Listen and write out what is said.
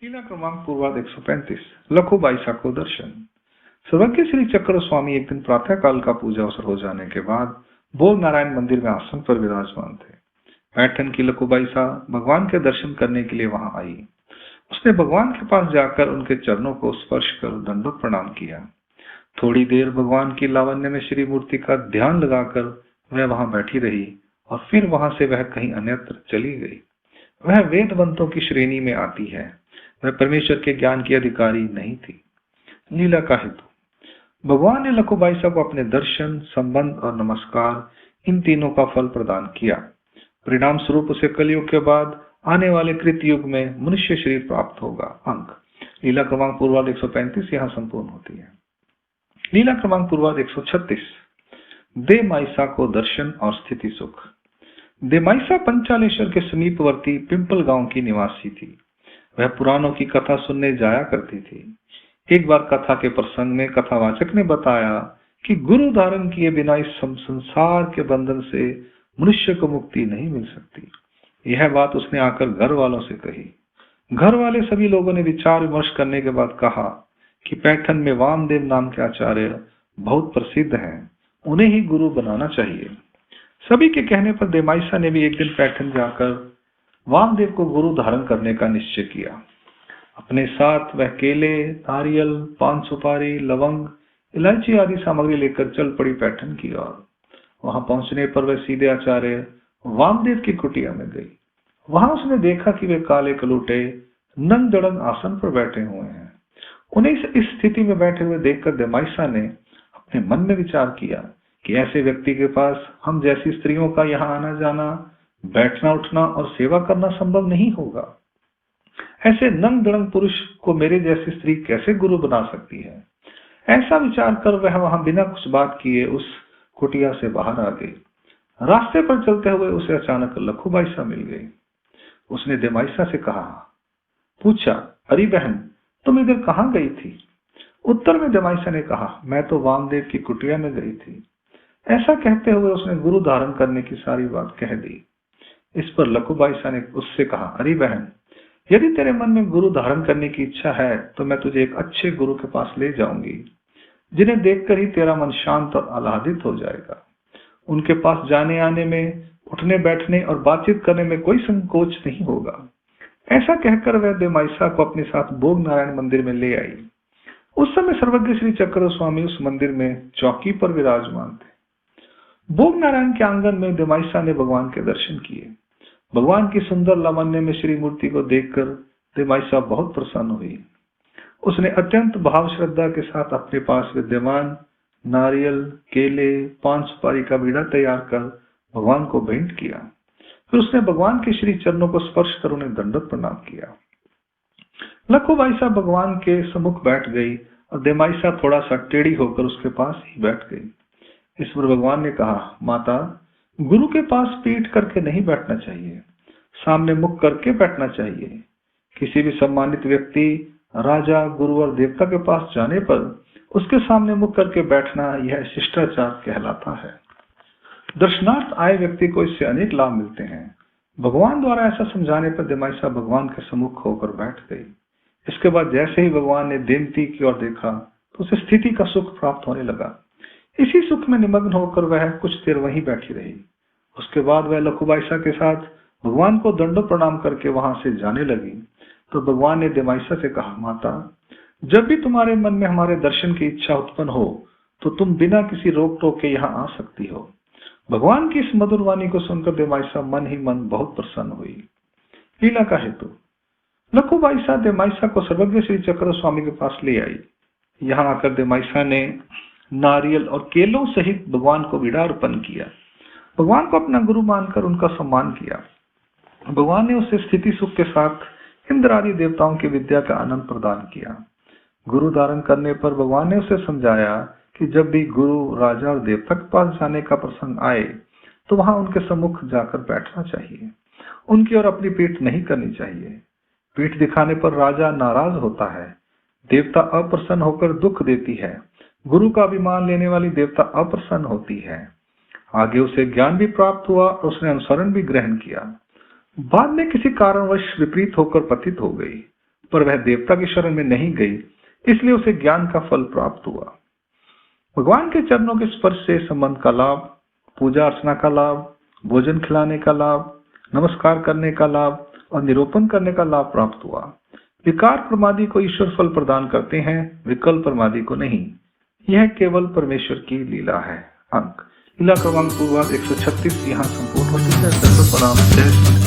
लीला क्रमांक पूर्वाध 135 लखोबाई को दर्शन। सर्वज्ञ श्री चक्र स्वामी एक दिन प्रातः काल का पूजा अवसर हो जाने के बाद भोग नारायण मंदिर में आसन पर विराजमान थे। पैठन की लखोबाई भगवान के दर्शन करने के लिए वहां आई। उसने भगवान के पास जाकर उनके चरणों को स्पर्श कर दंडवत प्रणाम किया। थोड़ी देर भगवान की लावण्य में श्री मूर्ति का ध्यान लगाकर वह वहां बैठी रही और फिर वहां से वह कहीं अन्यत्र चली गई। वह वेदवंतों की श्रेणी में आती है, वह परमेश्वर के ज्ञान की अधिकारी नहीं थी। लीला का हेतु। भगवान ने लखोबाई को अपने दर्शन, संबंध और नमस्कार इन तीनों का फल प्रदान किया। परिणाम स्वरूप उसे कलयुग के बाद आने वाले कृत युग में मनुष्य शरीर प्राप्त होगा। अंक लीला क्रमांक पूर्वाध 135 यहाँ संपूर्ण होती है। लीला क्रमांक पूर्वाध 136 देमाइसा को दर्शन और स्थिति सुख। देमाइसा पंचालेश्वर के समीपवर्ती पिंपल गांव की निवासी थी। वह पुराणों की कथा सुनने जाया करती थी। एक बार कथा के प्रसंग में कथावाचक ने बताया कि गुरु धारण किए बिना इस संसार के बंधन से मनुष्य को मुक्ति नहीं मिल सकती। यह बात उसने आकर घर वालों से कही। घर वाले सभी लोगों ने विचार विमर्श करने के बाद कहा कि पैठन में वामदेव नाम के आचार्य बहुत प्रसिद्ध हैं, उन्हें ही गुरु बनाना चाहिए। सभी के कहने पर देमाइसा ने भी एक दिन पैठन जाकर वामदेव को गुरु धारण करने का निश्चय किया। अपने साथ वह केले, नारियल, पान सुपारी, लवंग, इलायची आदि सामग्री लेकर चल पड़ी पैठन की ओर। वहां पहुंचने पर वह सीधे आचार्य वामदेव की कुटिया में गई। वहां उसने देखा कि वे काले कलूटे नंग दड़ंग आसन पर बैठे हुए हैं। उन्हें इस स्थिति में बैठे हुए देखकर देमाइसा ने अपने मन में विचार किया कि ऐसे व्यक्ति के पास हम जैसी स्त्रियों का यहाँ आना जाना, बैठना उठना और सेवा करना संभव नहीं होगा। ऐसे नंग दड़ंग पुरुष को मेरे जैसी स्त्री कैसे गुरु बना सकती है। ऐसा विचार कर वह वहां बिना कुछ बात किए उस कुटिया से बाहर आ गई। रास्ते पर चलते हुए उसे अचानक लखोबाई मिल गई। उसने देमाइसा से पूछा, अरे बहन, तुम इधर कहाँ गई थी? उत्तर में देमाइसा ने कहा, मैं तो वामदेव की कुटिया में गई थी। ऐसा कहते हुए उसने गुरु धारण करने की सारी बात कह दी। इस पर लखोबाई ने उससे कहा, अरे बहन, यदि तेरे मन में गुरु धारण करने की इच्छा है तो मैं तुझे एक अच्छे गुरु के पास ले जाऊंगी, जिन्हें देखकर ही तेरा मन शांत और आह्लादित हो जाएगा। उनके पास जाने आने में, उठने बैठने और बातचीत करने में कोई संकोच नहीं होगा। ऐसा कहकर वह देमाइसा को अपने साथ भोग नारायण मंदिर में ले आई। उस समय सर्वज्ञ श्री चक्र स्वामी उस मंदिर में चौकी पर विराजमान थे। भोग नारायण के आंगन में देमाइसा ने भगवान के दर्शन किए। भगवान की सुंदर लावण्य में श्री मूर्ति को देखकर देमाइसा बहुत प्रसन्न हुई। उसने अत्यंत भाव श्रद्धा के साथ अपने पास विद्यमान नारियल, केले, पान सुपारी का बीड़ा तैयार कर भगवान को भेंट किया। फिर उसने भगवान के श्री चरणों को स्पर्श कर उन्हें दंडवत प्रणाम किया। लखोबाई भगवान के सम्मुख बैठ गई और देमाइसा थोड़ा सा टेढ़ी होकर उसके पास ही बैठ गई। इस पर भगवान ने कहा, माता, गुरु के पास पीठ करके नहीं बैठना चाहिए, सामने मुख करके बैठना चाहिए। किसी भी सम्मानित व्यक्ति, राजा, गुरु और देवता के पास जाने पर उसके सामने मुख करके बैठना यह शिष्टाचार कहलाता है। दर्शनार्थ आए व्यक्ति को इससे अनेक लाभ मिलते हैं। भगवान द्वारा ऐसा समझाने पर देमाइसा भगवान के सम्मुख होकर बैठ गई। इसके बाद जैसे ही भगवान ने देमती की ओर देखा तो उसे स्थिति का सुख प्राप्त होने लगा। इसी सुख में निमग्न होकर वह कुछ देर वहीं बैठी रही। उसके बाद वह लखोबाई के साथ भगवान को दंडवत प्रणाम करके वहां से जाने लगी तो भगवान ने देमाइसा से कहा, माता, जब भी तुम्हारे मन में हमारे दर्शन की इच्छा उत्पन्न हो तो तुम बिना किसी रोक टोक के यहाँ आ सकती हो। भगवान की इस मधुर वाणी को सुनकर देमाइसा मन ही मन बहुत प्रसन्न हुई। लीला का हेतु। लखोबाई देमाइसा को सर्वज्ञ श्री चक्र स्वामी के पास ले आई। यहाँ आकर देमाइसा ने नारियल और केलों सहित भगवान को बीड़ा अर्पण किया। भगवान को अपना गुरु मानकर उनका सम्मान किया। भगवान ने उसे स्थिति सुख के साथ इंद्र आदि देवताओं की विद्या का आनंद प्रदान किया। गुरु धारण करने पर भगवान ने उसे समझाया कि जब भी गुरु, राजा और देवता के पास जाने का प्रसंग आए तो वहां उनके सम्मुख जाकर बैठना चाहिए। उनकी ओर अपनी पीठ नहीं करनी चाहिए। पीठ दिखाने पर राजा नाराज होता है, देवता अप्रसन्न होकर दुख देती है, गुरु का अभिमान लेने वाली देवता अप्रसन्न होती है। आगे उसे ज्ञान भी प्राप्त हुआ और उसने अनुसरण भी ग्रहण किया। बाद में किसी कारणवश विपरीत होकर पतित हो गई। पर वह देवता की शरण में नहीं गई, इसलिए उसे ज्ञान का फल प्राप्त हुआ। भगवान के चरणों के स्पर्श से संबंध का लाभ, पूजा अर्चना का लाभ, भोजन खिलाने का लाभ, नमस्कार करने का लाभ और निरूपण करने का लाभ प्राप्त हुआ। विकार प्रमादी को ईश्वर फल प्रदान करते हैं, विकल्प प्रमादी को नहीं। यह केवल परमेश्वर की लीला है। अंक लीला क्रमांक पूर्वाध 136 यहाँ संपूर्ण होती है। प्रणाम। जय